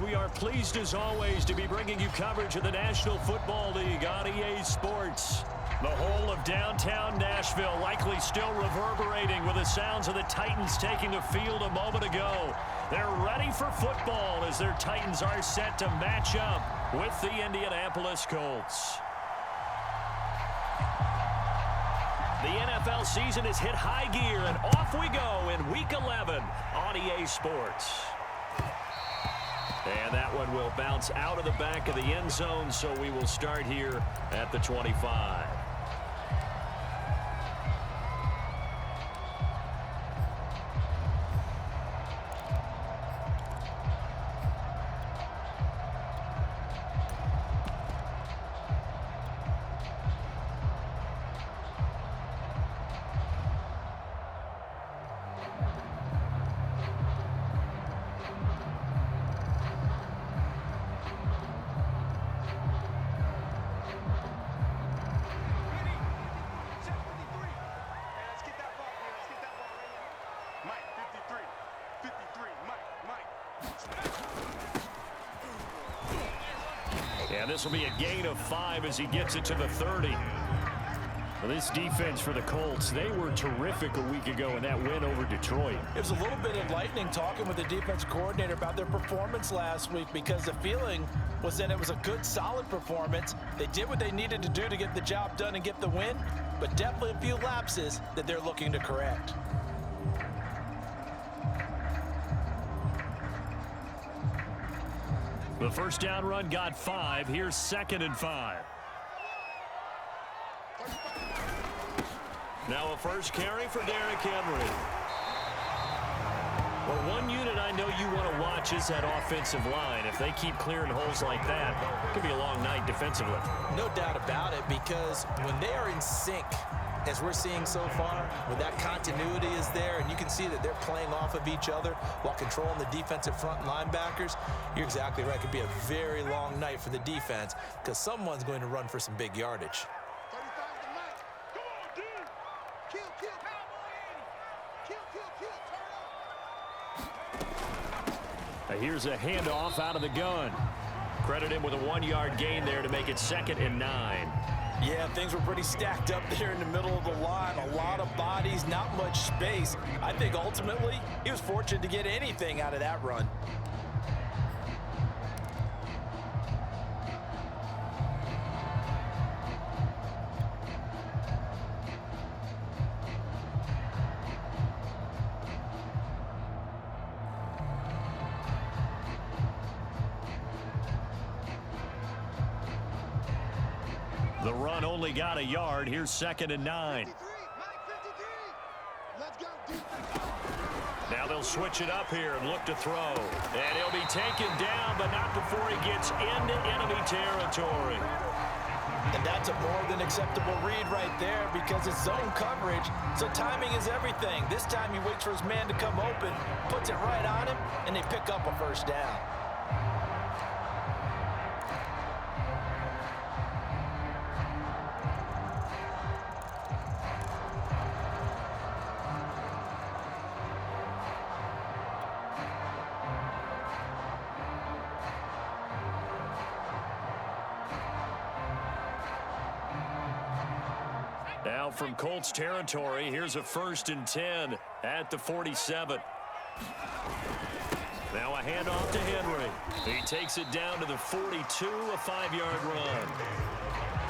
We are pleased as always to be bringing you coverage of the National Football League on EA Sports. The whole of downtown Nashville likely still reverberating with the sounds of the Titans taking the field a moment ago. They're ready for football as their Titans are set to match up with the Indianapolis Colts. The NFL season has hit high gear, and off we go in Week 11 on EA Sports. And that one will bounce out of the back of the end zone, so we will start here at the 25. And this will be a gain of 5 as he gets it to the 30. Well, this defense for the Colts, they were terrific a week ago in that win over Detroit. It was a little bit enlightening talking with the defensive coordinator about their performance last week, because the feeling was that it was a good, solid performance. They did what they needed to do to get the job done and get the win, but definitely a few lapses that they're looking to correct. The first down run got 5. Here's 2nd and 5. Now a first carry for Derrick Henry. Well, one unit I know you want to watch is that offensive line. If they keep clearing holes like that, it could be a long night defensively. No doubt about it, because when they are in sync, as we're seeing so far, when that continuity is there and you can see that they're playing off of each other while controlling the defensive front linebackers, you're exactly right. It could be a very long night for the defense because someone's going to run for some big yardage. Here's a handoff out of the gun. Credit him with a 1-yard gain there to make it 2nd and 9. Yeah, things were pretty stacked up there in the middle of the line. A lot of bodies, not much space. I think ultimately he was fortunate to get anything out of that run. The run only got a yard. Here's 2nd and 9. Now they'll switch it up here and look to throw. And he'll be taken down, but not before he gets into enemy territory. And that's a more than acceptable read right there, because it's zone coverage, so timing is everything. This time he waits for his man to come open, puts it right on him, and they pick up a first down. Now from Colts territory, here's a 1st and 10 at the 47. Now a handoff to Henry. He takes it down to the 42, a 5-yard run.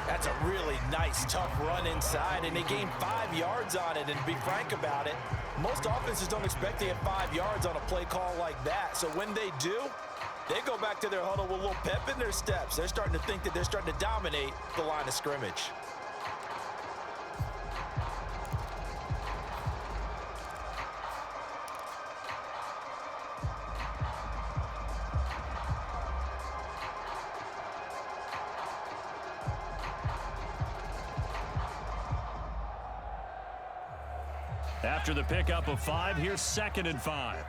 That's a really nice, tough run inside, and they gained 5 yards on it. And to be frank about it, most offenses don't expect to get 5 yards on a play call like that. So when they do, they go back to their huddle with a little pep in their steps. They're starting to think that they're starting to dominate the line of scrimmage. After the pickup of 5, here's 2nd and 5.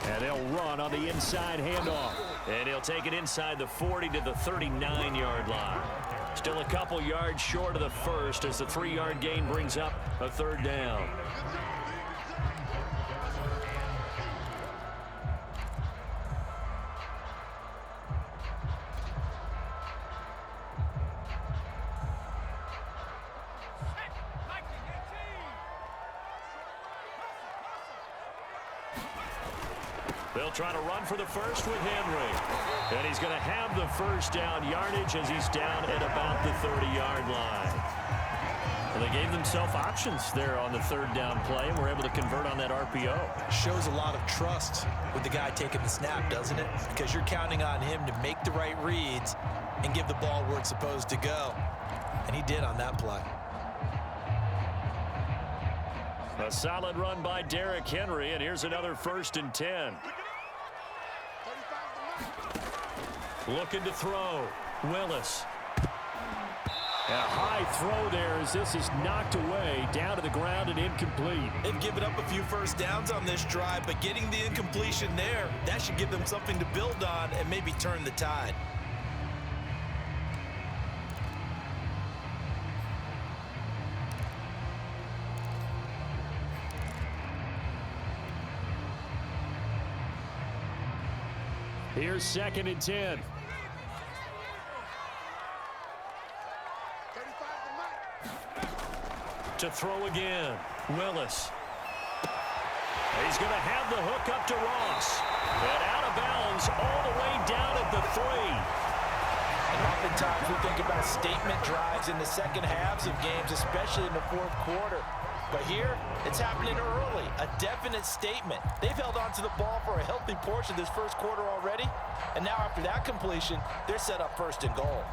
And they'll run on the inside handoff. And he'll take it inside the 40 to the 39-yard line. Still a couple yards short of the first as the 3-yard gain brings up a 3rd down. They'll try to run for the first with Henry. And he's going to have the first down yardage as he's down at about the 30-yard line. And they gave themselves options there on the third down play and were able to convert on that RPO. Shows a lot of trust with the guy taking the snap, doesn't it? Because you're counting on him to make the right reads and give the ball where it's supposed to go. And he did on that play. A solid run by Derrick Henry, and here's another 1st and 10. Looking to throw. Willis. And a high throw there as this is knocked away, down to the ground and incomplete. They've given up a few first downs on this drive, but getting the incompletion there, that should give them something to build on and maybe turn the tide. Here's 2nd and 10. To throw again. Willis. He's going to have the hook up to Ross. And out of bounds all the way down at the 3. And oftentimes we think about statement drives in the second halves of games, especially in the fourth quarter. But here, it's happening early. A definite statement. They've held on to the ball for a healthy portion of this first quarter already. And now after that completion, they're set up 1st and goal.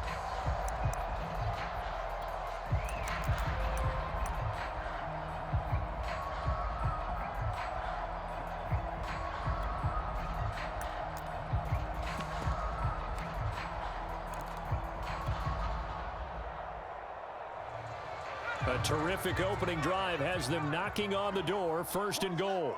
A terrific opening drive has them knocking on the door, 1st and goal.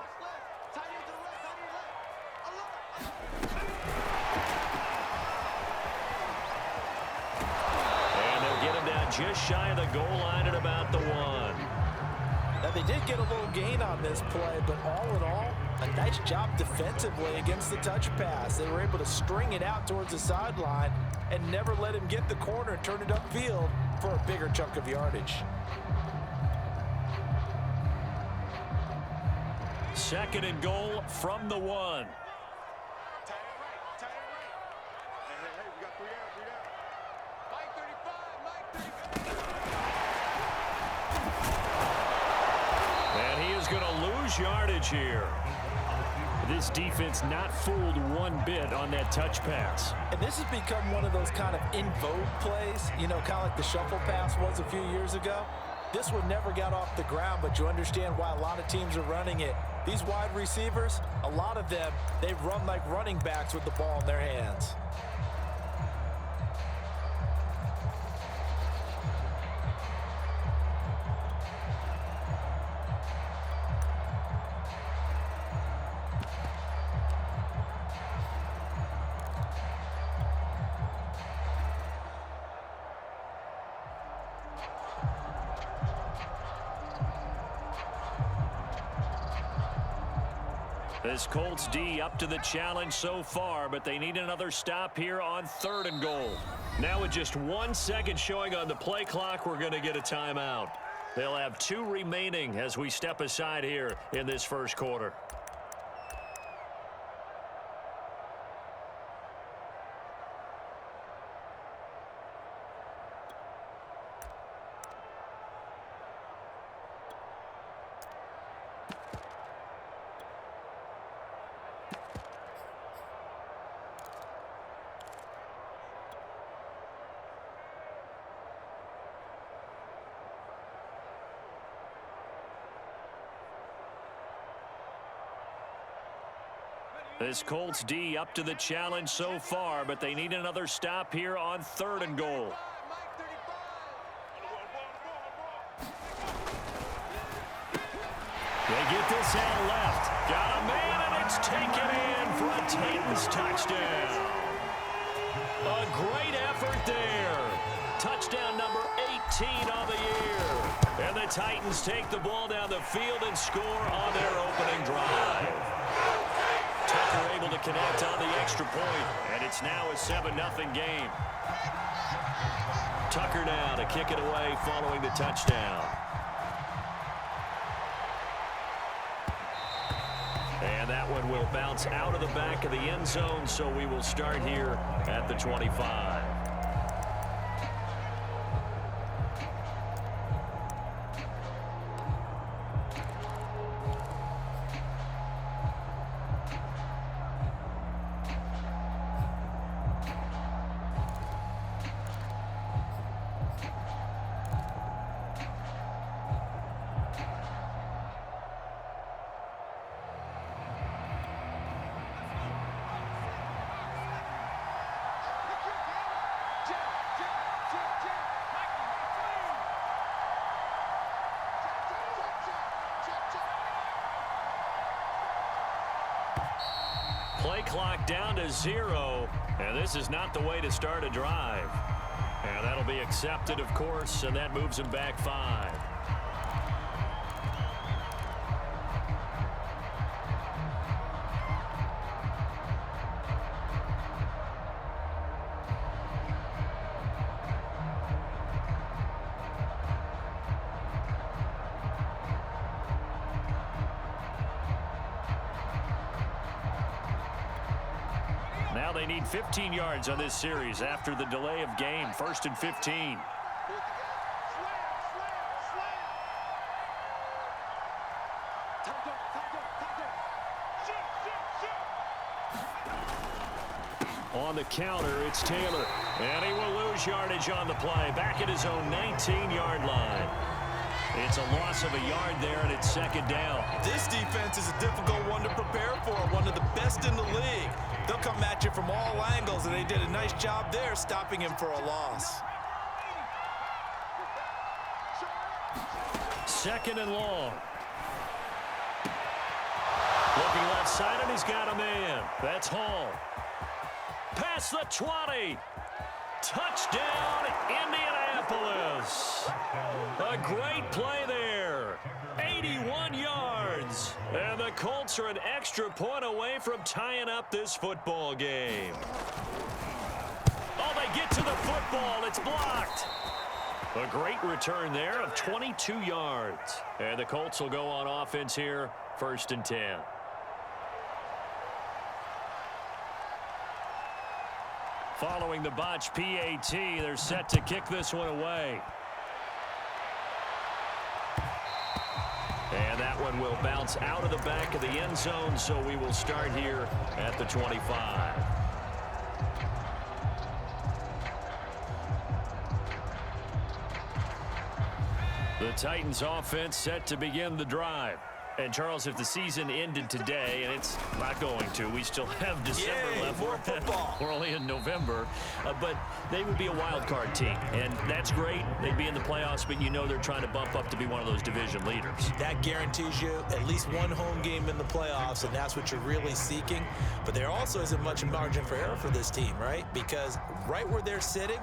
And they'll get him down just shy of the goal line at about the 1. Now, they did get a little gain on this play, but all in all, a nice job defensively against the touch pass. They were able to string it out towards the sideline and never let him get the corner and turn it upfield for a bigger chunk of yardage. 2nd and goal from the 1. And he is going to lose yardage here. This defense not fooled one bit on that touch pass. And this has become one of those kind of in vogue plays, you know, kind of like the shuffle pass was a few years ago. This one never got off the ground, but you understand why a lot of teams are running it. These wide receivers, a lot of them, they run like running backs with the ball in their hands. This Colts D up to the challenge so far, but they need another stop here on 3rd and goal. Now with just 1 second showing on the play clock, we're going to get a timeout. They'll have 2 remaining as we step aside here in this first quarter. This Colts D up to the challenge so far, but they need another stop here on 3rd and goal. They get this out left. Got a man, and it's taken in for a Titans touchdown. A great effort there. Touchdown number 18 on the year. And the Titans take the ball down the field and score on their opening drive. Tucker able to connect on the extra point, and it's now a 7-0 game. Tucker now to kick it away following the touchdown. And And that one will bounce out of the back of the end zone, so we will start here at the 25. Play clock down to 0, and this is not the way to start a drive. And that'll be accepted, of course, and that moves him back 5. Now they need 15 yards on this series after the delay of game. 1st and 15. On the counter, it's Taylor. And he will lose yardage on the play. Back at his own 19-yard line. It's a loss of a yard there, and it's 2nd down. This defense is a difficult one to prepare for. One of the best in the league. They'll come at you from all angles, and they did a nice job there stopping him for a loss. 2nd and long. Looking left side, and he's got a man. That's Hall. Past the 20. Touchdown, Indianapolis. A great play there. 81 yards. And the Colts are an extra point away from tying up this football game. Oh, they get to the football. It's blocked. A great return there of 22 yards. And the Colts will go on offense here, 1st and 10. Following the botch PAT, they're set to kick this one away. And that one will bounce out of the back of the end zone, so we will start here at the 25. The Titans offense set to begin the drive. And, Charles, if the season ended today, and it's not going to, we still have December left. More football. We're only in November. But they would be a wild card team, and that's great. They'd be in the playoffs, but you know they're trying to bump up to be one of those division leaders. That guarantees you at least one home game in the playoffs, and that's what you're really seeking. But there also isn't much margin for error for this team, right? Because right where they're sitting,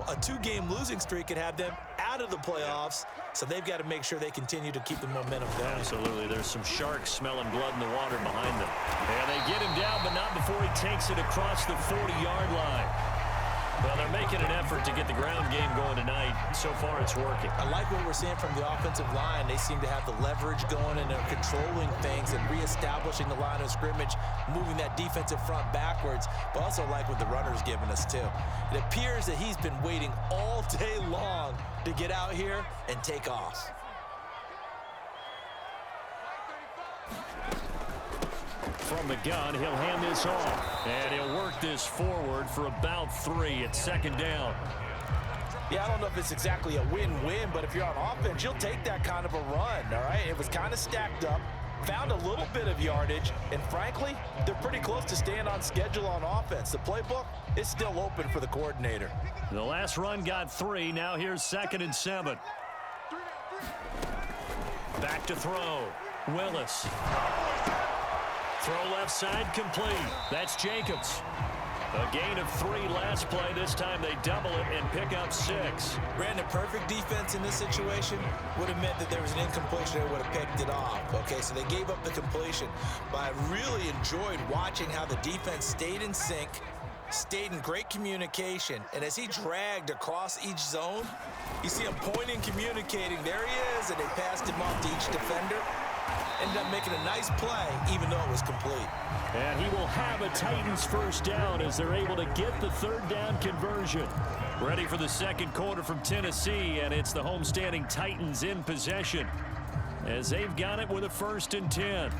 a 2-game losing streak could have them out of the playoffs, so they've got to make sure they continue to keep the momentum going. Absolutely. There's some sharks smelling blood in the water behind them. And they get him down, but not before he takes it across the 40-yard line. Well, they're making an effort to get the ground game going tonight. So far, it's working. I like what we're seeing from the offensive line. They seem to have the leverage going, and they're controlling things and reestablishing the line of scrimmage, moving that defensive front backwards, but also like what the runner's giving us, too. It appears that he's been waiting all day long to get out here and take off. From the gun, he'll hand this off, and he'll work this forward for about 3. It's 2nd down. Yeah, I don't know if it's exactly a win-win, but if you're on offense, you'll take that kind of a run, all right? It was kind of stacked up, found a little bit of yardage, and frankly, they're pretty close to staying on schedule on offense. The playbook is still open for the coordinator. The last run got 3. Now here's 2nd and 7. Back to throw. Willis. Throw left side complete. That's Jacobs. A gain of 3 last play. This time they double it and pick up 6. Brandon, perfect defense in this situation would have meant that there was an incompletion. They would have picked it off. Okay, so they gave up the completion. But I really enjoyed watching how the defense stayed in sync, stayed in great communication. And as he dragged across each zone, you see him pointing, communicating. There he is, and they passed him off to each defender. Ended up making a nice play, even though it was complete. And he will have a Titans first down as they're able to get the third down conversion. Ready for the second quarter from Tennessee, and it's the homestanding Titans in possession as they've got it with a 1st and 10.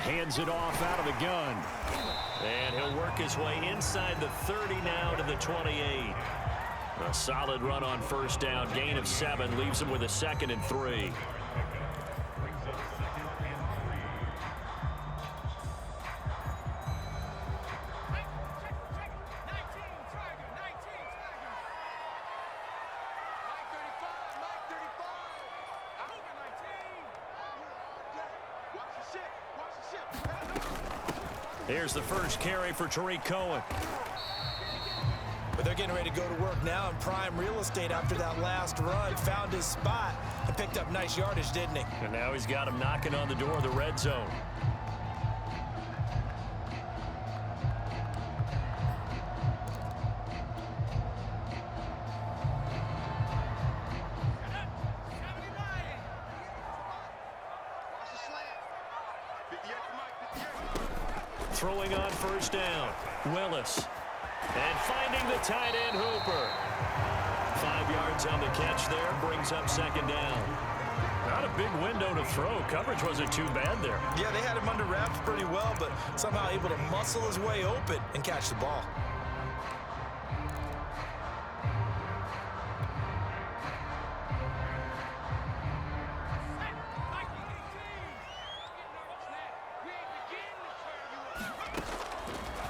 Hands it off out of the gun. And he'll work his way inside the 30 now to the 28. A solid run on first down. Gain of 7 leaves him with a 2nd and 3. Here's the first carry for Tariq Cohen. But they're getting ready to go to work now in prime real estate after that last run. Found his spot and picked up nice yardage, didn't he? And now he's got him knocking on the door of the red zone. Throwing on first down, Willis. And finding the tight end, Hooper. 5 yards on the catch there, brings up 2nd down. Not a big window to throw. Coverage wasn't too bad there. Yeah, they had him under wraps pretty well, but somehow able to muscle his way open and catch the ball.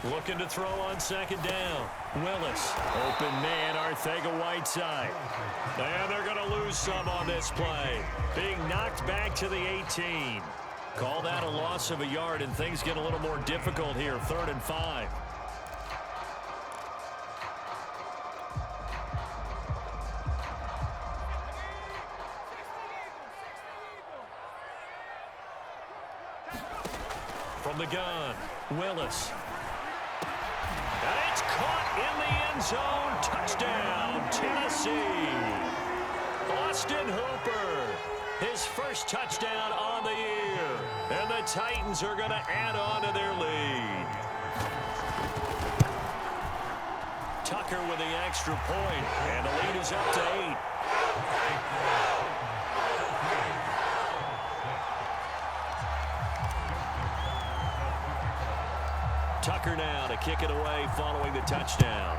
Looking to throw on 2nd down. Willis. Open man, Arcega-Whiteside. And they're going to lose some on this play. Being knocked back to the 18. Call that a loss of a yard, and things get a little more difficult here. 3rd and 5. From the gun, Willis. And it's caught in the end zone. Touchdown, Tennessee. Austin Hooper, his first touchdown on the year. And the Titans are going to add on to their lead. Tucker with the extra point, and the lead is up to 8. Tucker now to kick it away following the touchdown.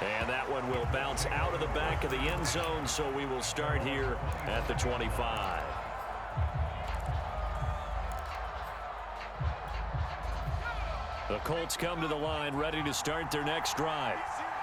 And that one will bounce out of the back of the end zone, so we will start here at the 25. The Colts come to the line ready to start their next drive.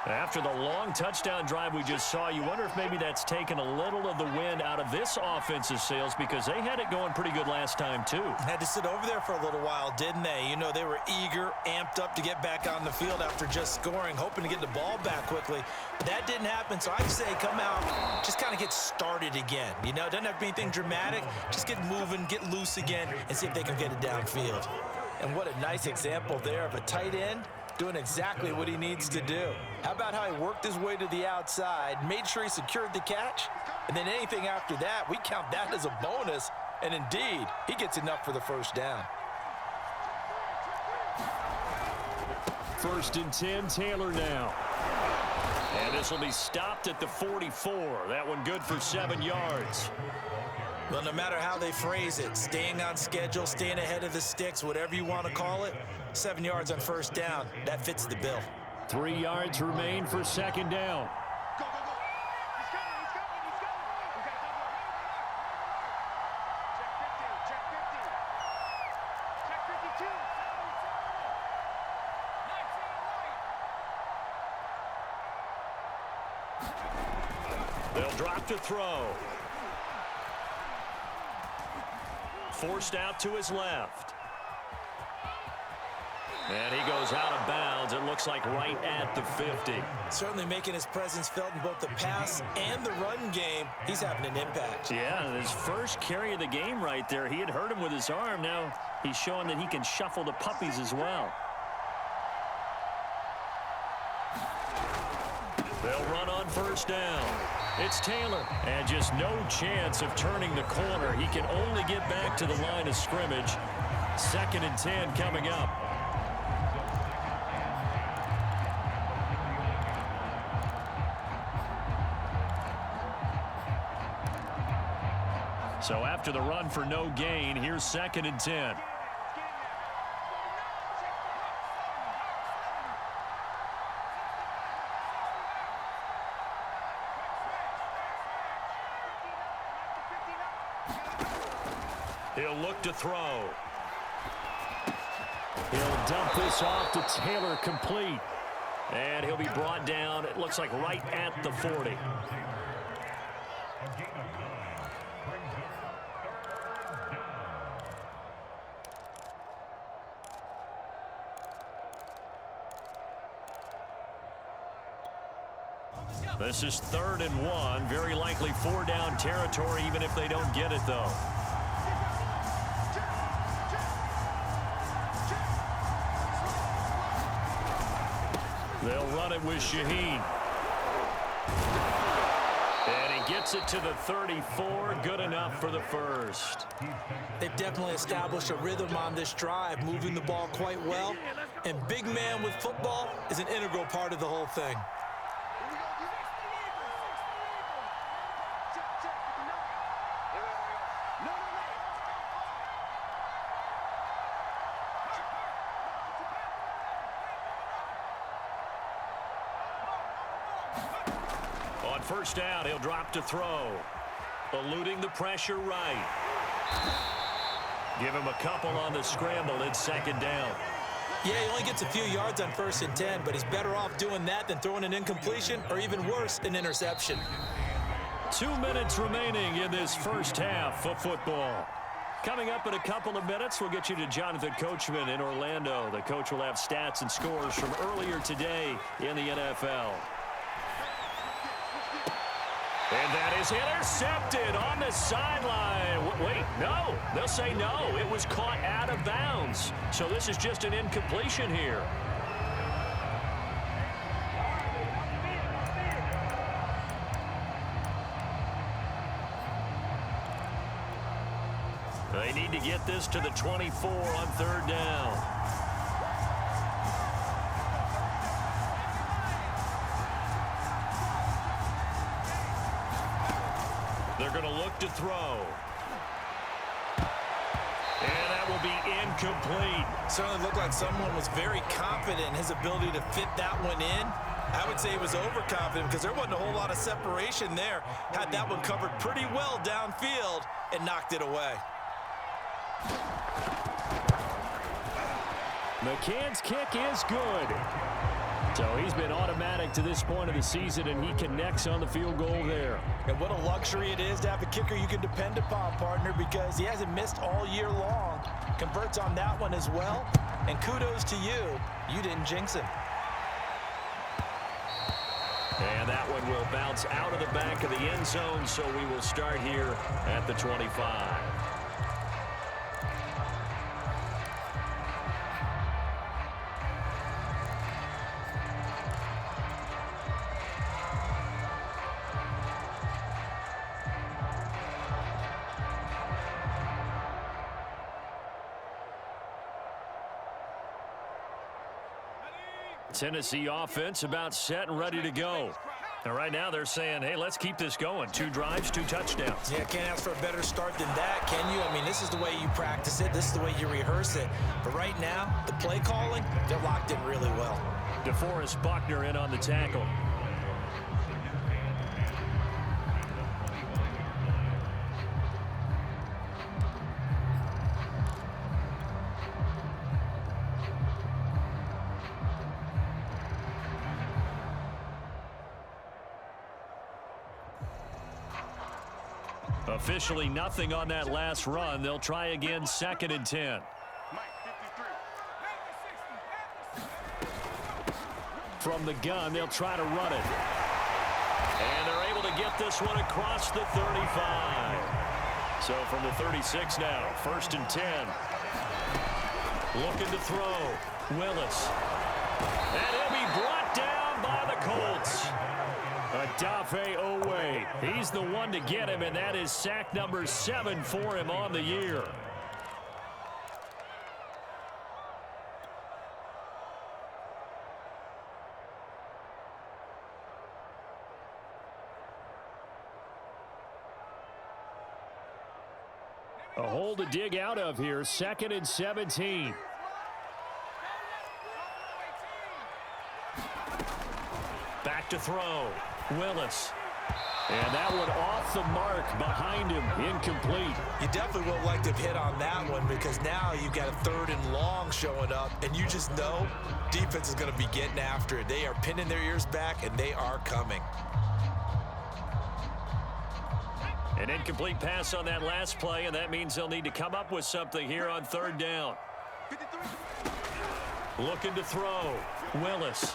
After the long touchdown drive we just saw, you wonder if maybe that's taken a little of the wind out of this offensive sails, because they had it going pretty good last time too. Had to sit over there for a little while, didn't they? You know, they were eager, amped up to get back on the field after just scoring, hoping to get the ball back quickly. That didn't happen, so I'd say come out, just kind of get started again. You know, doesn't have to be anything dramatic. Just get moving, get loose again, and see if they can get it downfield. And what a nice example there of a tight end doing exactly what he needs to do. How about how he worked his way to the outside, made sure he secured the catch, and then anything after that, we count that as a bonus, and indeed, he gets enough for the first down. 1st and 10, Taylor now. And this will be stopped at the 44. That one good for 7 yards. Well, no matter how they phrase it, staying on schedule, staying ahead of the sticks, whatever you want to call it, 7 yards on first down, that fits the bill. 3 yards remain for 2nd down. They'll drop to throw. Forced out to his left. And he goes out of bounds. It looks like right at the 50. Certainly making his presence felt in both the pass and the run game. He's having an impact. Yeah, his first carry of the game right there. He had hurt him with his arm. Now he's showing that he can shuffle the puppies as well. They'll run on first down. It's Taylor. And just no chance of turning the corner. He can only get back to the line of scrimmage. 2nd and 10 coming up. So after the run for no gain, here's 2nd and 10. He'll look to throw. He'll dump this off to Taylor, complete. And he'll be brought down, it looks like right at the 40. This is 3rd and 1. Very likely 4-down territory, even if they don't get it, though. They'll run it with Shaheen. And he gets it to the 34. Good enough for the first. They've definitely established a rhythm on this drive, moving the ball quite well. And big man with football is an integral part of the whole thing. On first down, he'll drop to throw. Eluding the pressure right. Give him a couple on the scramble. It's 2nd down. Yeah, he only gets a few yards on 1st and 10, but he's better off doing that than throwing an incompletion or even worse, an interception. 2 minutes remaining in this first half of football. Coming up in a couple of minutes, we'll get you to Jonathan Coachman in Orlando. The coach will have stats and scores from earlier today in the NFL. And that is intercepted on the sideline. Wait, no. They'll say no. It was caught out of bounds. So this is just an incompletion here. They need to get this to the 24 on 3rd down. They're going to look to throw. And that will be incomplete. Certainly looked like someone was very confident in his ability to fit that one in. I would say he was overconfident because there wasn't a whole lot of separation there. Had that one covered pretty well downfield and knocked it away. McCann's kick is good. So he's been automatic to this point of the season, and he connects on the field goal there. And what a luxury it is to have a kicker you can depend upon, partner, because he hasn't missed all year long. Converts on that one as well. And kudos to you. You didn't jinx him. And that one will bounce out of the back of the end zone, so we will start here at the 25. Tennessee offense about set and ready to go. And right now they're saying, hey, let's keep this going. 2 drives, 2 touchdowns. Yeah, can't ask for a better start than that, can you? I mean, this is the way you practice it. This is the way you rehearse it. But right now, the play calling, they're locked in really well. DeForest Buckner in on the tackle. Officially nothing on that last run. They'll try again, 2nd and 10. from the gun. They'll try to run it. And they're able to get this one across the 35. So from the 36 now, 1st and 10. Looking to throw. Willis. And he'll be brought down by the Colts. Odafe Owe. He's the one to get him, and that is sack number 7 for him on the year. A hole to dig out of here, 2nd and 17. Back to throw. Willis. And that one off the mark behind him. Incomplete. You definitely would like to have hit on that one because now you've got a 3rd and long showing up, and you just know defense is going to be getting after it. They are pinning their ears back, and they are coming. An incomplete pass on that last play, and that means they'll need to come up with something here on 3rd down. Looking to throw. Willis.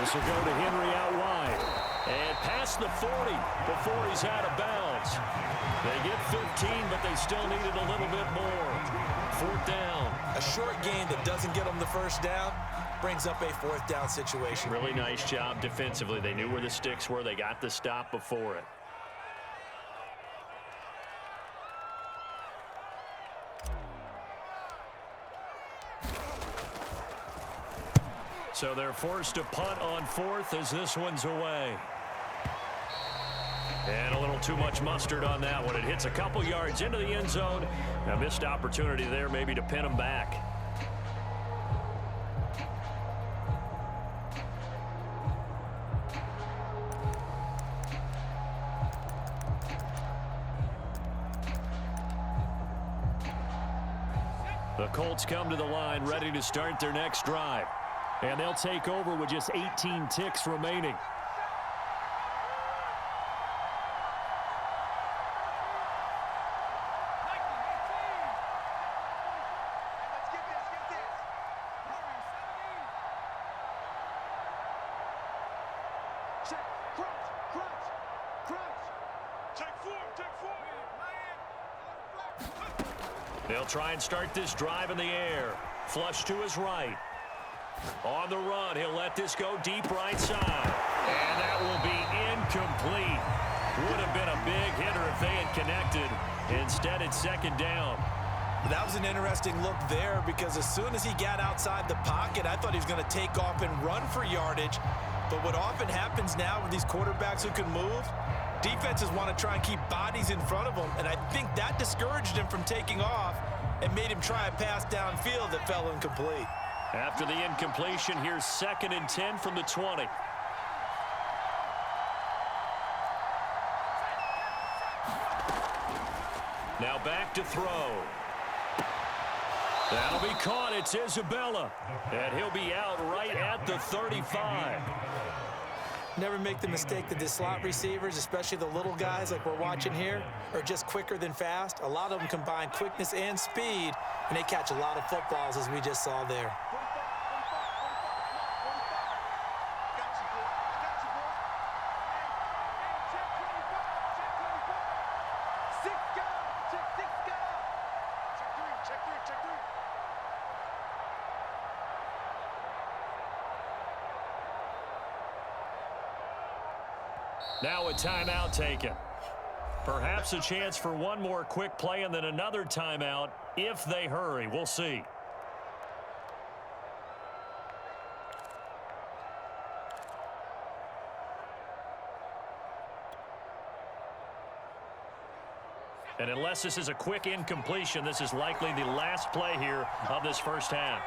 This will go to Henry out wide. And past the 40 before he's out of bounds. They get 15, but they still needed a little bit more. 4th down. A short gain that doesn't get them the 1st down brings up a 4th down situation. Really nice job defensively. They knew where the sticks were. They got the stop before it. So they're forced to punt on 4th as this one's away. And a little too much mustard on that one. It hits a couple yards into the end zone. A missed opportunity there maybe to pin them back. The Colts come to the line ready to start their next drive. And they'll take over with just 18 ticks remaining. They'll try and start this drive in the air. Flush to his right. On the run, he'll let this go deep right side. And that will be incomplete. Would have been a big hitter if they had connected. Instead, it's 2nd down. That was an interesting look there because as soon as he got outside the pocket, I thought he was going to take off and run for yardage. But what often happens now with these quarterbacks who can move, defenses want to try and keep bodies in front of them. And I think that discouraged him from taking off and made him try a pass downfield that fell incomplete. After the incompletion, here's 2nd and 10 from the 20. Now back to throw. That'll be caught. It's Isabella. And he'll be out right at the 35. Never make the mistake that the slot receivers, especially the little guys like we're watching here, are just quicker than fast. A lot of them combine quickness and speed, and they catch a lot of footballs as we just saw there. Now a timeout taken. Perhaps a chance for one more quick play and then another timeout if they hurry. We'll see. And unless this is a quick incompletion, this is likely the last play here of this 1st half.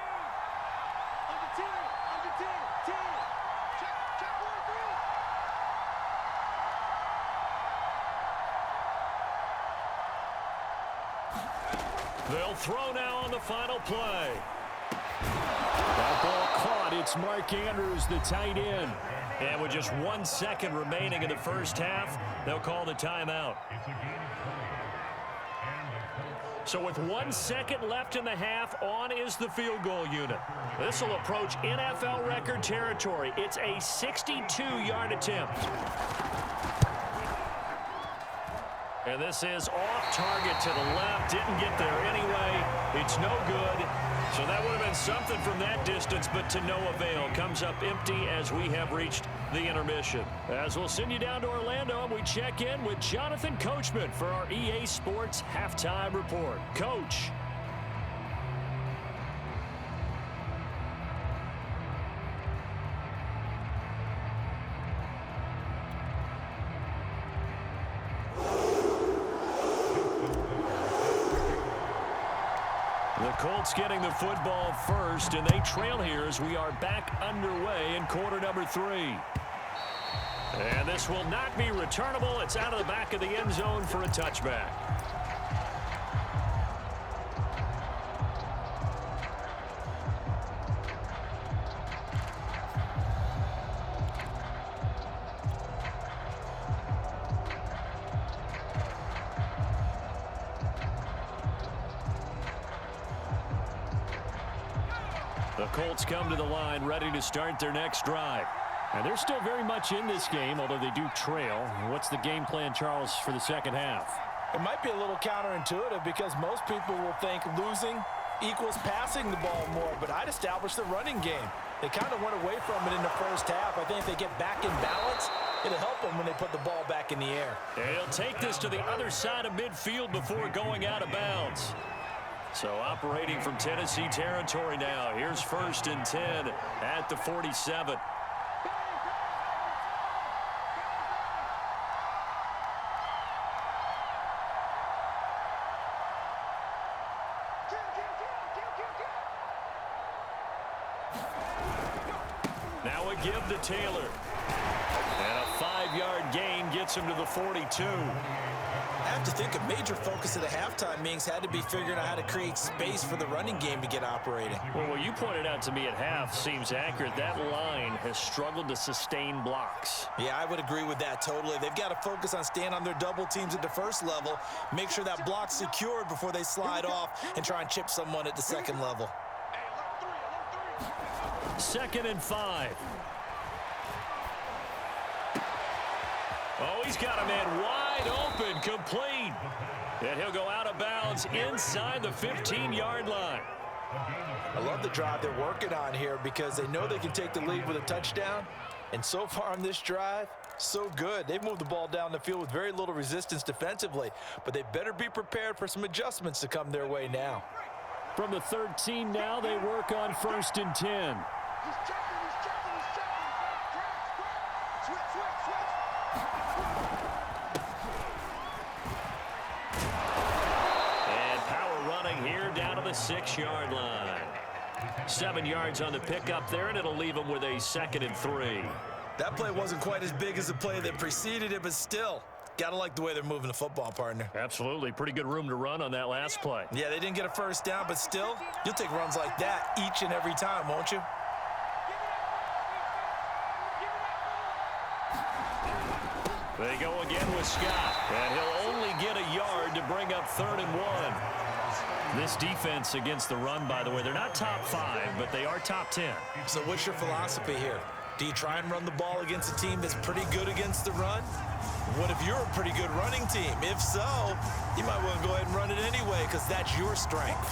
They'll throw now on the final play. That ball caught. It's Mark Andrews, the tight end. And with just 1 second remaining in the 1st half, they'll call the timeout. So with 1 second left in the half, on is the field goal unit. This will approach NFL record territory. It's a 62-yard attempt. And this is off target to the left. Didn't get there anyway. It's no good. So that would have been something from that distance, but to no avail. Comes up empty as we have reached the intermission. As we'll send you down to Orlando, we check in with Jonathan Coachman for our EA Sports Halftime Report. Coach. The Colts getting the football first, and they trail here as we are back underway in quarter number 3. And this will not be returnable. It's out of the back of the end zone for a touchback. The Colts come to the line ready to start their next drive. And they're still very much in this game, although they do trail. What's the game plan, Charles, for the second half? It might be a little counterintuitive because most people will think losing equals passing the ball more, but I'd establish the running game. They kind of went away from it in the first half. I think if they get back in balance, it'll help them when they put the ball back in the air. And he'll take this to the other side of midfield before going out of bounds. So operating from Tennessee territory now. Here's 1st and 10 at the 47. Now a give to Taylor. And a 5-yard gain gets him to the 42. I have to think a major focus of the halftime meetings had to be figuring out how to create space for the running game to get operating. Well, what you pointed out to me at half seems accurate. That line has struggled to sustain blocks. Yeah, I would agree with that totally. They've got to focus on staying on their double teams at the first level, make sure that block's secured before they slide off and try and chip someone at the second level. 2nd and 5. Oh, he's got a man wide open, complete. And he'll go out of bounds inside the 15-yard line. I love the drive they're working on here because they know they can take the lead with a touchdown. And so far on this drive, so good. They've moved the ball down the field with very little resistance defensively, but they better be prepared for some adjustments to come their way now. From the 13 now, they work on 1st and 10. Down to the 6-yard line. 7 yards on the pickup there, and it'll leave them with a 2nd and 3. That play wasn't quite as big as the play that preceded it, but still, gotta like the way they're moving the football, partner. Absolutely. Pretty good room to run on that last play. Yeah, they didn't get a first down, but still, you'll take runs like that each and every time, won't you? They go again with Scott, and he'll only get a yard to bring up 3rd and 1. This defense against the run, by the way, they're not top 5, but they are top 10. So what's your philosophy here? Do you try and run the ball against a team that's pretty good against the run? What if you're a pretty good running team? If so, you might want to go ahead and run it anyway because that's your strength.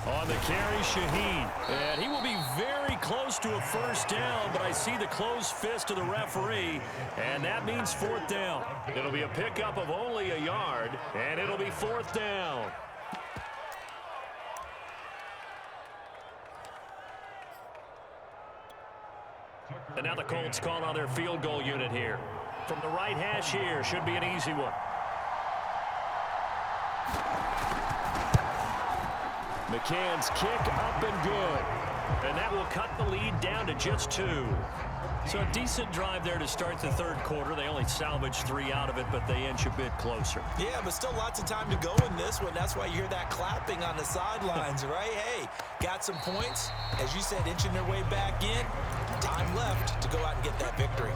On the carry, Shaheen. And he will be very close to a first down, but I see the closed fist of the referee, and that means 4th down. It'll be a pickup of only a yard, and it'll be 4th down. And now the Colts call on their field goal unit here. From the right hash here, should be an easy one. McCann's kick up and good. And that will cut the lead down to just 2. So a decent drive there to start the third quarter. They only salvaged 3 out of it, but they inch a bit closer. Yeah, but still lots of time to go in this one. That's why you hear that clapping on the sidelines, right? Hey, got some points. As you said, inching their way back in. Time left to go out and get that victory.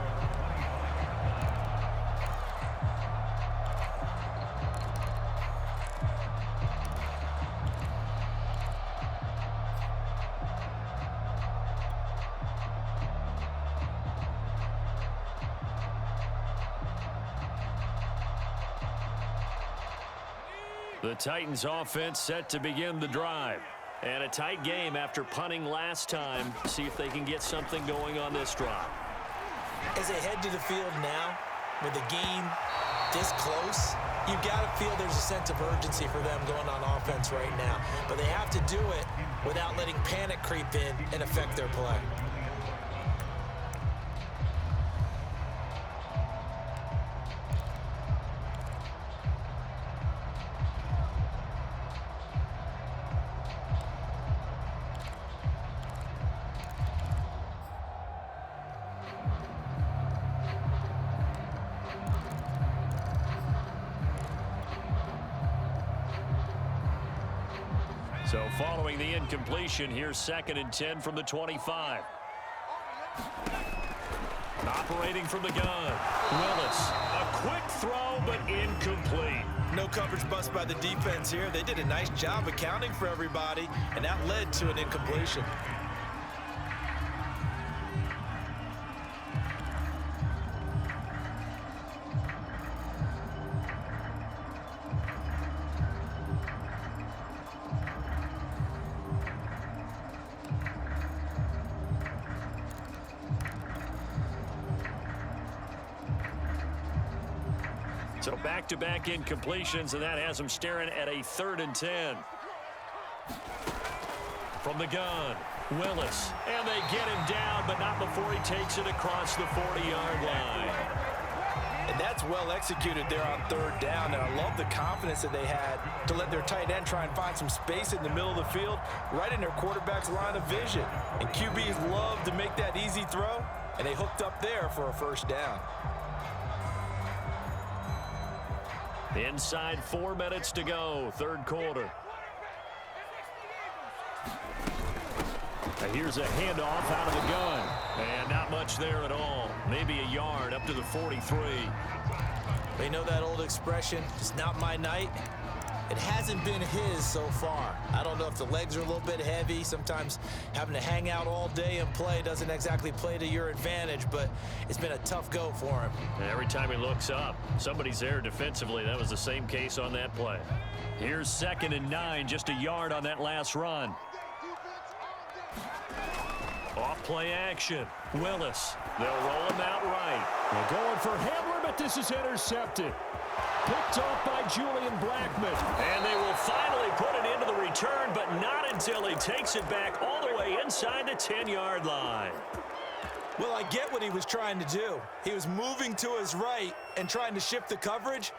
The Titans offense set to begin the drive. And a tight game after punting last time. See if they can get something going on this drive. As they head to the field now, with the game this close, you've got to feel there's a sense of urgency for them going on offense right now. But they have to do it without letting panic creep in and affect their play. So following the incompletion, here's 2nd and 10 from the 25. Operating from the gun, Willis. A quick throw, but incomplete. No coverage bust by the defense here. They did a nice job accounting for everybody, and that led to an incompletion. So back-to-back incompletions, and that has them staring at a 3rd and 10. From the gun, Willis. And they get him down, but not before he takes it across the 40-yard line. And that's well executed there on 3rd down, and I love the confidence that they had to let their tight end try and find some space in the middle of the field, right in their quarterback's line of vision. And QBs love to make that easy throw, and they hooked up there for a 1st down. Inside 4 minutes to go, 3rd quarter. And here's a handoff out of the gun. And not much there at all. Maybe a yard up to the 43. They know that old expression, it's not my night. It hasn't been his so far. I don't know if the legs are a little bit heavy. Sometimes having to hang out all day and play doesn't exactly play to your advantage, but it's been a tough go for him. And every time he looks up, somebody's there defensively. That was the same case on that play. Here's 2nd and 9, just a yard on that last run. Off play action. Willis. They'll roll him out right. They're going for Hamler, but this is intercepted. Picked off by Julian Blackman. And they will finally put it into the return, but not until he takes it back all the way inside the 10-yard line. Well, I get what he was trying to do. He was moving to his right and trying to shift the coverage,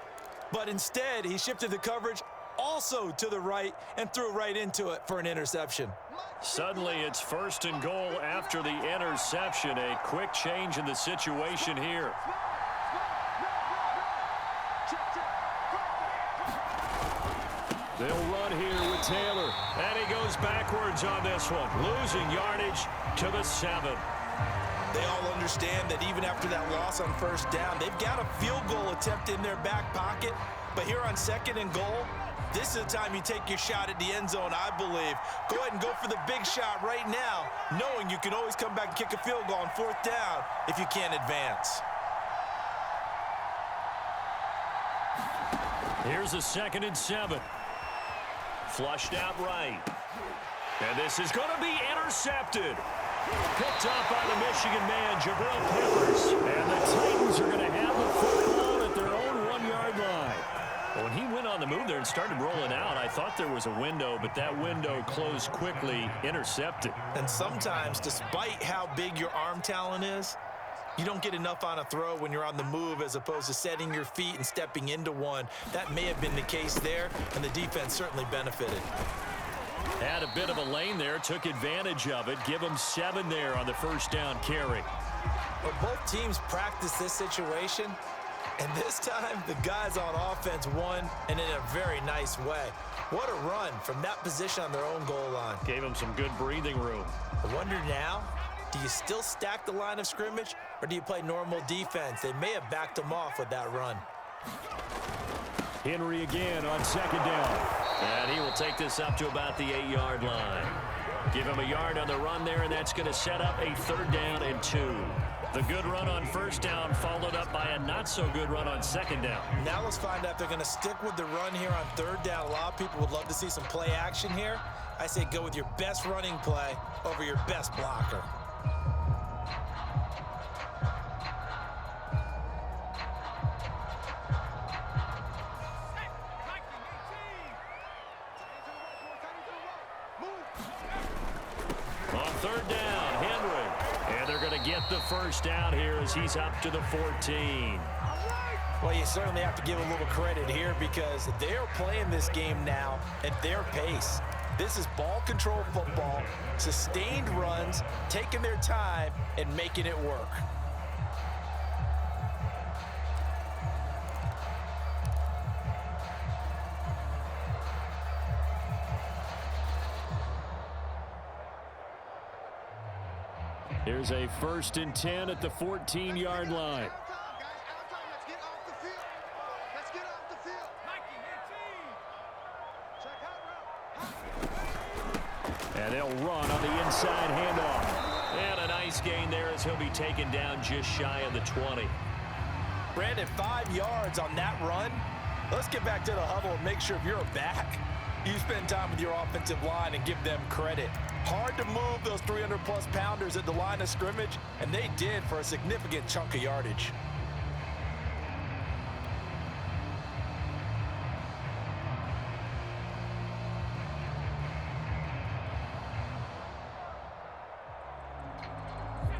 but instead he shifted the coverage also to the right and threw right into it for an interception. Suddenly it's 1st and goal after the interception. A quick change in the situation here. They'll run here with Taylor. And he goes backwards on this one, losing yardage to the 7. They all understand that even after that loss on 1st down, they've got a field goal attempt in their back pocket. But here on 2nd and goal, this is the time you take your shot at the end zone, I believe. Go ahead and go for the big shot right now, knowing you can always come back and kick a field goal on 4th down if you can't advance. Here's a 2nd and 7. Flushed out right. And this is going to be intercepted. Picked up by the Michigan man, Jabril Peppers. And the Titans are going to have the football at their own 1-yard line. When he went on the move there and started rolling out, I thought there was a window, but that window closed quickly, intercepted. And sometimes, despite how big your arm talent is, you don't get enough on a throw when you're on the move as opposed to setting your feet and stepping into one. That may have been the case there, and the defense certainly benefited. Had a bit of a lane there, took advantage of it. Give him 7 there on the first down carry. Well, both teams practice this situation, and this time the guys on offense won, and in a very nice way. What a run from that position on their own goal line. Gave him some good breathing room. I wonder now, do you still stack the line of scrimmage, or do you play normal defense? They may have backed them off with that run. Henry again on second down. And he will take this up to about the 8-yard line. Give him a yard on the run there, and that's going to set up a 3rd down and 2. The good run on first down followed up by a not-so-good run on second down. Now let's find out if they're going to stick with the run here on 3rd down. A lot of people would love to see some play action here. I say go with your best running play over your best blocker. On 3rd down, Henry. And they're going to get the first down here as he's up to the 14. Well, you certainly have to give a little credit here because they're playing this game now at their pace. This is ball control football, sustained runs, taking their time and making it work. Here's a 1st and 10 at the 14-yard line. And they'll run on the inside handoff. And a nice gain there as he'll be taken down just shy of the 20. Brandon, 5 yards on that run. Let's get back to the huddle and make sure if you're a back, you spend time with your offensive line and give them credit. Hard to move those 300-plus pounders at the line of scrimmage, and they did for a significant chunk of yardage.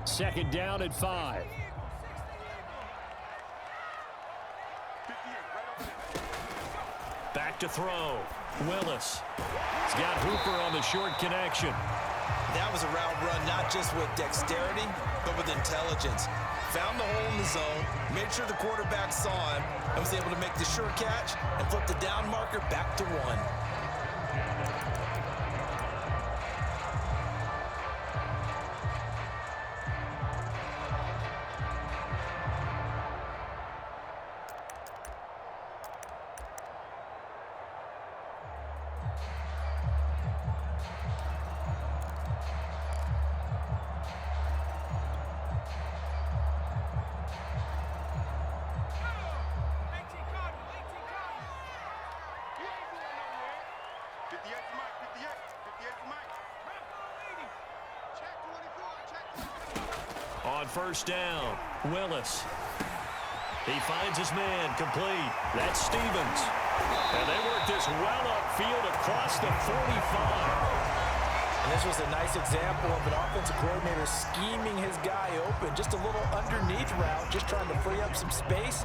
Second down at 5. Back to throw. Willis. He's got Hooper on the short connection. That was a route run not just with dexterity, but with intelligence. Found the hole in the zone, made sure the quarterback saw him, and was able to make the sure catch and flip the down marker back to 1. On first down, Willis. He finds his man complete. That's Stevens. And they work this well upfield across the 45. And this was a nice example of an offensive coordinator scheming his guy open. Just a little underneath route, just trying to free up some space,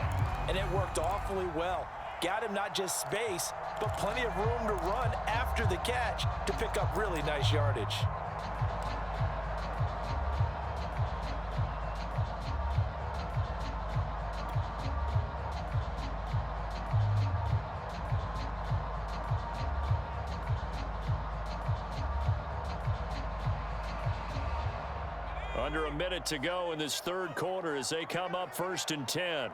and it worked awfully well. Got him not just space, but plenty of room to run after the catch to pick up really nice yardage. Under a minute to go in this 3rd quarter as they come up 1st and 10. And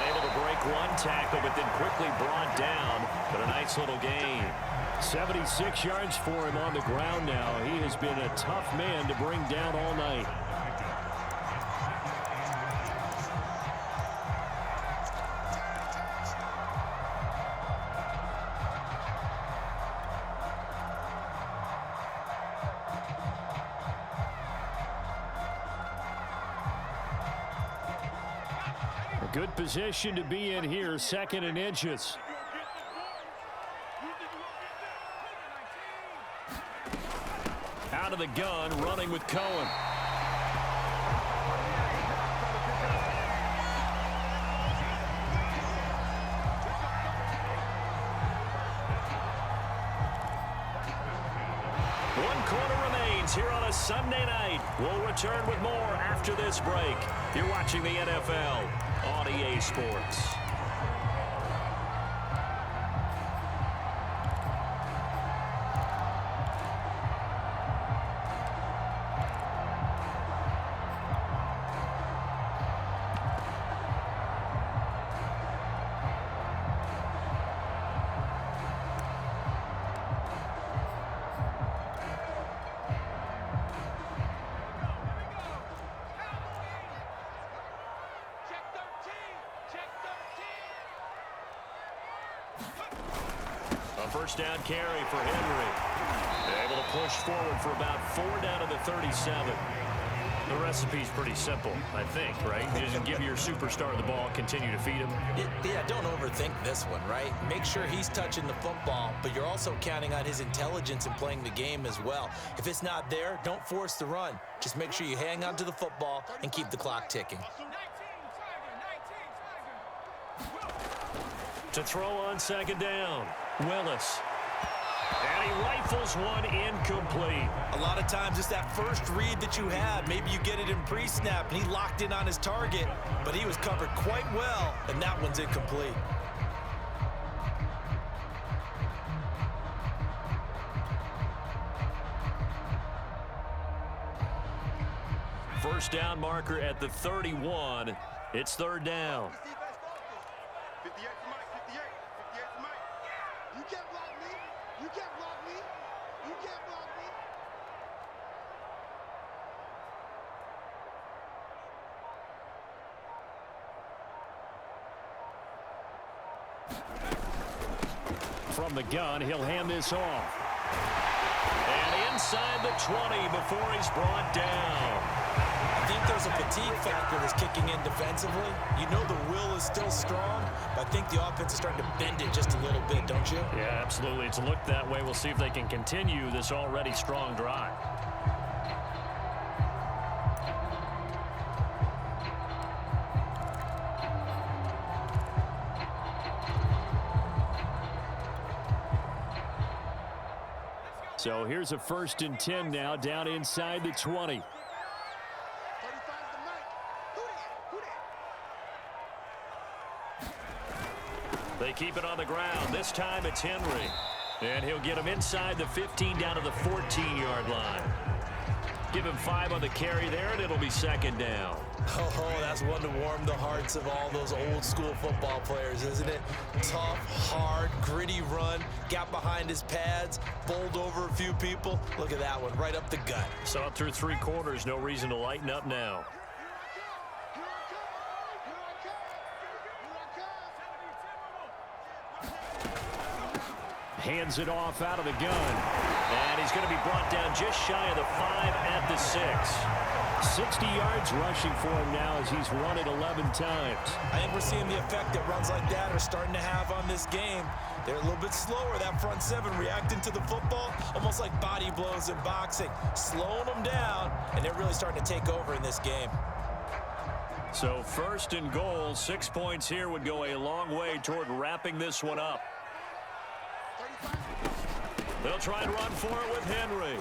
able to break one tackle, but then quickly brought down. But a nice little gain. 76 yards for him on the ground now. He has been a tough man to bring down all night. Good position to be in here, 2nd and inches. Out of the gun, running with Cohen. One quarter remains here on a Sunday night. We'll return with more after this break. You're watching the NFL on EA Sports. A first down carry for Henry. Able to push forward for about 4 down to the 37. The recipe's pretty simple, I think, right? You just give your superstar the ball, continue to feed him. Yeah, don't overthink this one, right? Make sure he's touching the football, but you're also counting on his intelligence in playing the game as well. If it's not there, don't force the run. Just make sure you hang on to the football and keep the clock ticking. To throw on second down, Willis. And he rifles one incomplete. A lot of times it's that first read that you had. Maybe you get it in pre-snap, and he locked in on his target, but he was covered quite well, and that one's incomplete. First down marker at the 31. It's third down. 58 to Mike, 58 to Mike. You can't block me. You can't block me. You can't block me. From the gun, he'll hand this off. And inside the 20 before he's brought down. I think there's a fatigue factor that's kicking in defensively. You know the will is still strong, but I think the offense is starting to bend it just a little bit, don't you? Yeah, absolutely. It's looked that way. We'll see if they can continue this already strong drive. So here's a 1st and 10 now, down inside the 20. 35 to Mike. Who that? They keep it on the ground. This time it's Henry. And he'll get him inside the 15 down to the 14-yard line. Give him 5 on the carry there, and it'll be second down. Oh, that's one to warm the hearts of all those old school football players, isn't it? Tough, hard, gritty run, got behind his pads, bowled over a few people. Look at that one, right up the gut. So through 3 quarters, no reason to lighten up now. Hands it off out of the gun. And he's going to be brought down just shy of the 5 at the 6. 60 yards rushing for him now as he's run it 11 times. I think we're seeing the effect that runs like that are starting to have on this game. They're a little bit slower, that front 7 reacting to the football, almost like body blows in boxing, slowing them down, and they're really starting to take over in this game. So 1st and goal, 6 points here would go a long way toward wrapping this one up. They'll try and run for it with Henry.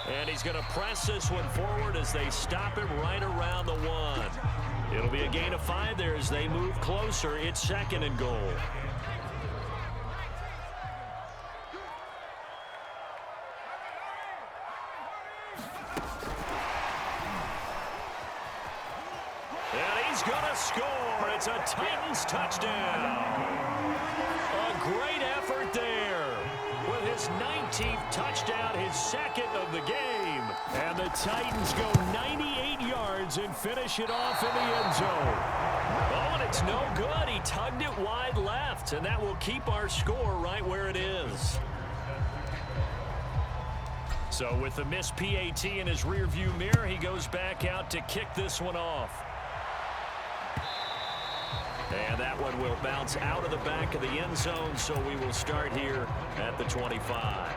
And he's going to press this one forward as they stop him right around the 1. It'll be a gain of 5 there as they move closer. It's 2nd and goal. And he's going to score. It's a Titans touchdown. A great effort there. With his 19th touchdown, his 2nd of the game. And the Titans go 98 yards and finish it off in the end zone. Oh, and it's no good. He tugged it wide left, and that will keep our score right where it is. So with the missed PAT in his rearview mirror, he goes back out to kick this one off. And that one will bounce out of the back of the end zone, so we will start here at the 25.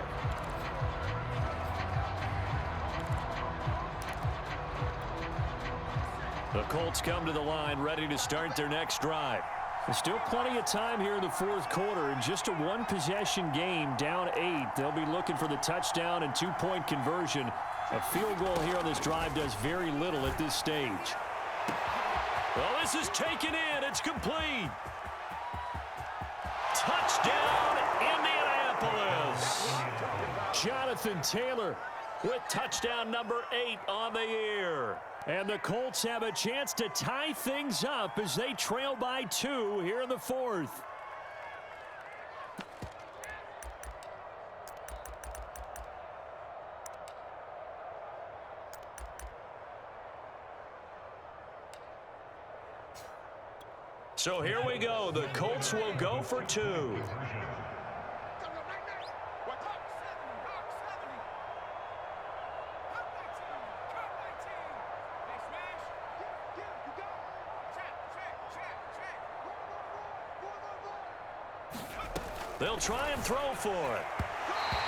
The Colts come to the line ready to start their next drive. There's still plenty of time here in the fourth quarter. In just a one-possession game, down 8. They'll be looking for the touchdown and two-point conversion. A field goal here on this drive does very little at this stage. Well, this is taken in. It's complete. Touchdown, Indianapolis. Jonathan Taylor with touchdown number 8 on the year. And the Colts have a chance to tie things up as they trail by 2 here in the fourth. So here we go. The Colts will go for 2. They'll try and throw for it.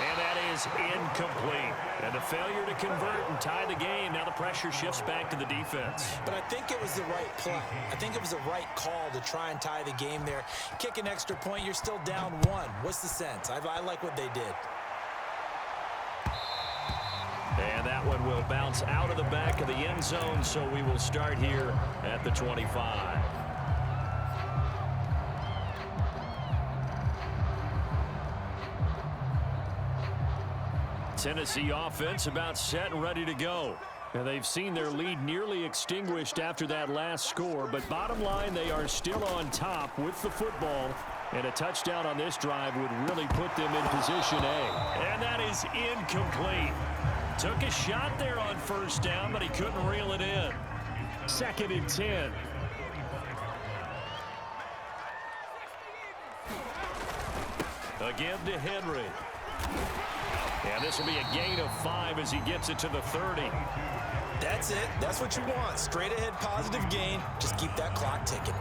And that is incomplete. And a failure to convert and tie the game. Now the pressure shifts back to the defense. But I think it was the right play. I think it was the right call to try and tie the game there. Kick an extra point, you're still down 1. What's the sense? I like what they did. And that one will bounce out of the back of the end zone, so we will start here at the 25. Tennessee offense about set and ready to go. And they've seen their lead nearly extinguished after that last score, but bottom line, they are still on top with the football, and a touchdown on this drive would really put them in position A. And that is incomplete. Took a shot there on first down, but he couldn't reel it in. 2nd and 10. Again to Henry. And this will be a gain of 5 as he gets it to the 30. That's it. That's what you want. Straight ahead positive gain. Just keep that clock ticking.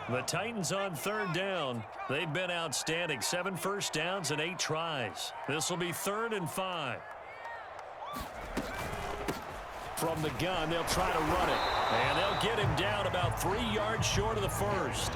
The Titans on 3rd down. They've been outstanding. 7 first downs and 8 tries. This will be 3rd and 5. From the gun, they'll try to run it. And they'll get him down about 3 yards short of the first.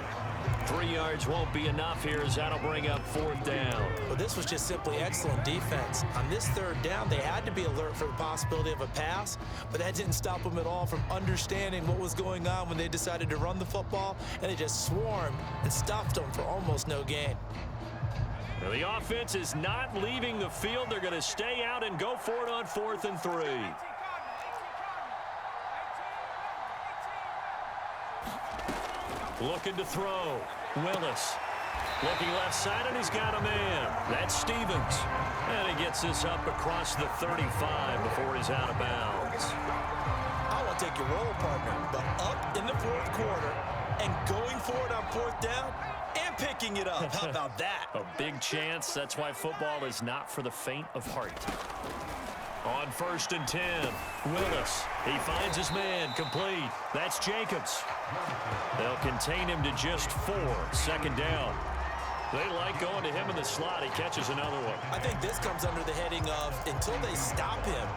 3 yards won't be enough here as that'll bring up 4th down. Well, this was just simply excellent defense. On this 3rd down, they had to be alert for the possibility of a pass, but that didn't stop them at all from understanding what was going on when they decided to run the football, and they just swarmed and stuffed them for almost no gain. Now, the offense is not leaving the field. They're going to stay out and go for it on 4th and 3. Looking to throw. Willis. Looking left side, and he's got a man. That's Stevens. And he gets this up across the 35 before he's out of bounds. I want to take your role, partner, but up in the 4th quarter and going for it on 4th down and picking it up. How about that? A big chance. That's why football is not for the faint of heart. On 1st and 10, Willis. He finds his man, complete. That's Jacobs. They'll contain him to just 4. 2nd down. They like going to him in the slot. He catches another one. I think this comes under the heading of until they stop him,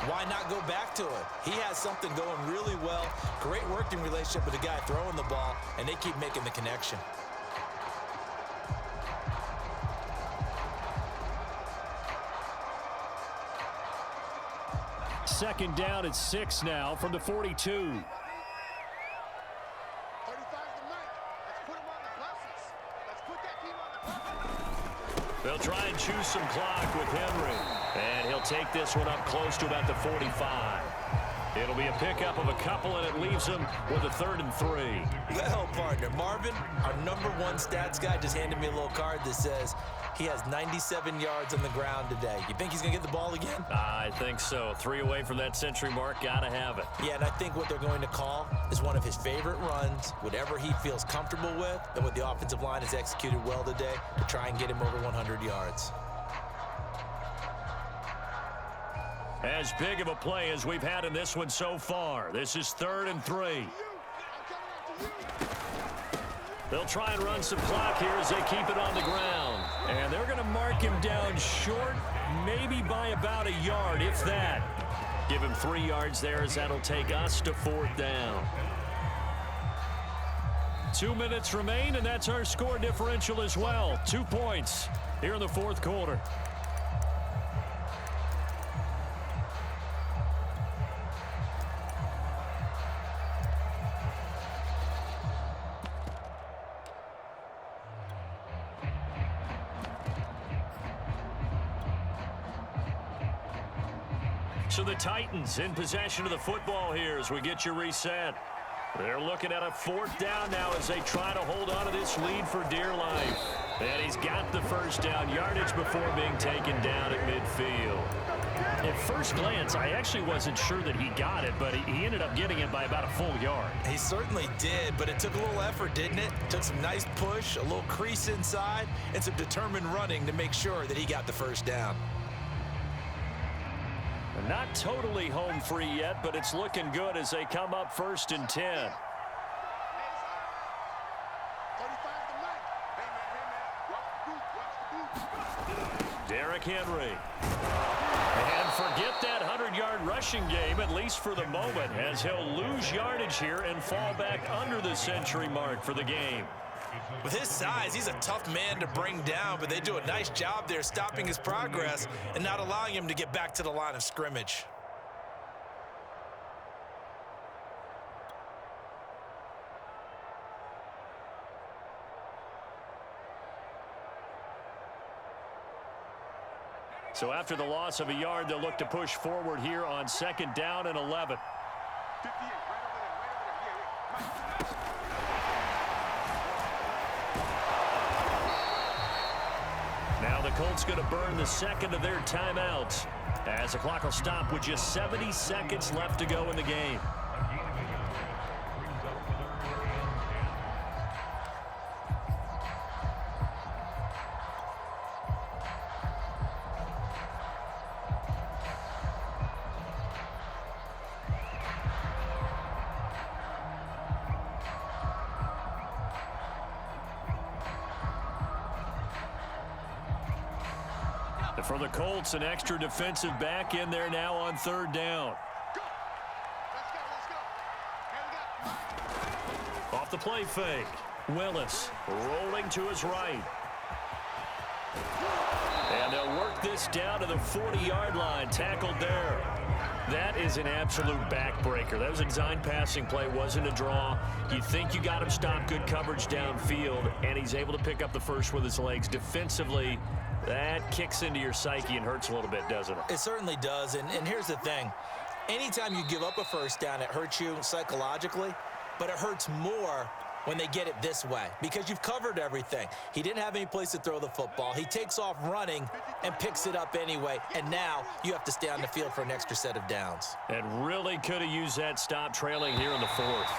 why not go back to it? He has something going really well. Great working relationship with the guy throwing the ball, and they keep making the connection. Second down at 6 now from the 42. They'll try and choose some clock with Henry. And he'll take this one up close to about the 45. It'll be a pickup of a couple, and it leaves him with a 3rd and 3. Well, partner, Marvin, our #1 stats guy, just handed me a little card that says he has 97 yards on the ground today. You think he's going to get the ball again? I think so. 3 away from that century mark. Got to have it. Yeah, and I think what they're going to call is one of his favorite runs, whatever he feels comfortable with, and what the offensive line has executed well today to try and get him over 100 yards. As big of a play as we've had in this one so far. This is 3rd and 3. They'll try and run some clock here as they keep it on the ground. And they're going to mark him down short, maybe by about a yard, if that. Give him 3 yards there as that'll take us to 4th down. 2 minutes remain, and that's our score differential as well. 2 points here in the 4th quarter. So the Titans in possession of the football here as we get you reset. They're looking at a 4th down now as they try to hold on to this lead for dear life. And he's got the 1st down yardage before being taken down at midfield. At first glance, I actually wasn't sure that he got it, but he ended up getting it by about a full yard. He certainly did, but it took a little effort, didn't it? Took some nice push, a little crease inside, and some determined running to make sure that he got the 1st down. Not totally home free yet, but it's looking good as they come up 1st and 10. Derrick Henry. And forget that 100-yard rushing game, at least for the moment, as he'll lose yardage here and fall back under the century mark for the game. With his size, he's a tough man to bring down, but they do a nice job there stopping his progress and not allowing him to get back to the line of scrimmage. So after the loss of a yard, they'll look to push forward here on 2nd down and 11. 58, right over there. Now the Colts going to burn the 2nd of their timeouts as the clock will stop with just 70 seconds left to go in the game. For the Colts, an extra defensive back in there now on 3rd down. Off the play fake. Willis rolling to his right. And they'll work this down to the 40-yard line. Tackled there. That is an absolute backbreaker. That was a design passing play, wasn't a draw. You think you got him stopped, good coverage downfield, and he's able to pick up the first with his legs. Defensively, that kicks into your psyche and hurts a little bit, doesn't it? It certainly does, and here's the thing. Anytime you give up a 1st down, it hurts you psychologically, but it hurts more when they get it this way because you've covered everything. He didn't have any place to throw the football. He takes off running and picks it up anyway, and now you have to stay on the field for an extra set of downs. And really could have used that stop trailing here in the 4th.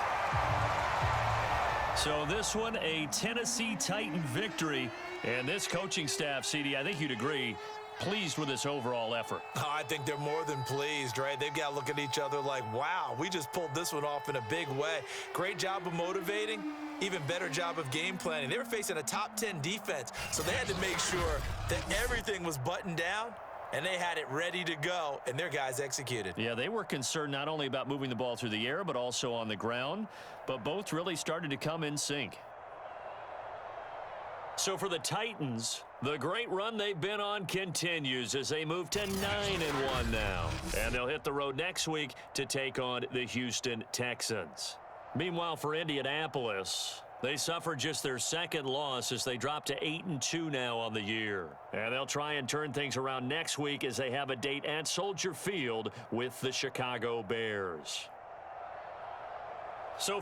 So this one, a Tennessee Titan victory. And this coaching staff, CD, I think you'd agree, pleased with this overall effort. Oh, I think they're more than pleased, right? They've got to look at each other like, wow, we just pulled this one off in a big way. Great job of motivating, even better job of game planning. They were facing a top 10 defense, so they had to make sure that everything was buttoned down, and they had it ready to go, and their guys executed. Yeah, they were concerned not only about moving the ball through the air, but also on the ground, but both really started to come in sync. So for the Titans, the great run they've been on continues as they move to 9-1 now. And they'll hit the road next week to take on the Houston Texans. Meanwhile, for Indianapolis, they suffered just their 2nd loss as they drop to 8-2 now on the year. And they'll try and turn things around next week as they have a date at Soldier Field with the Chicago Bears. So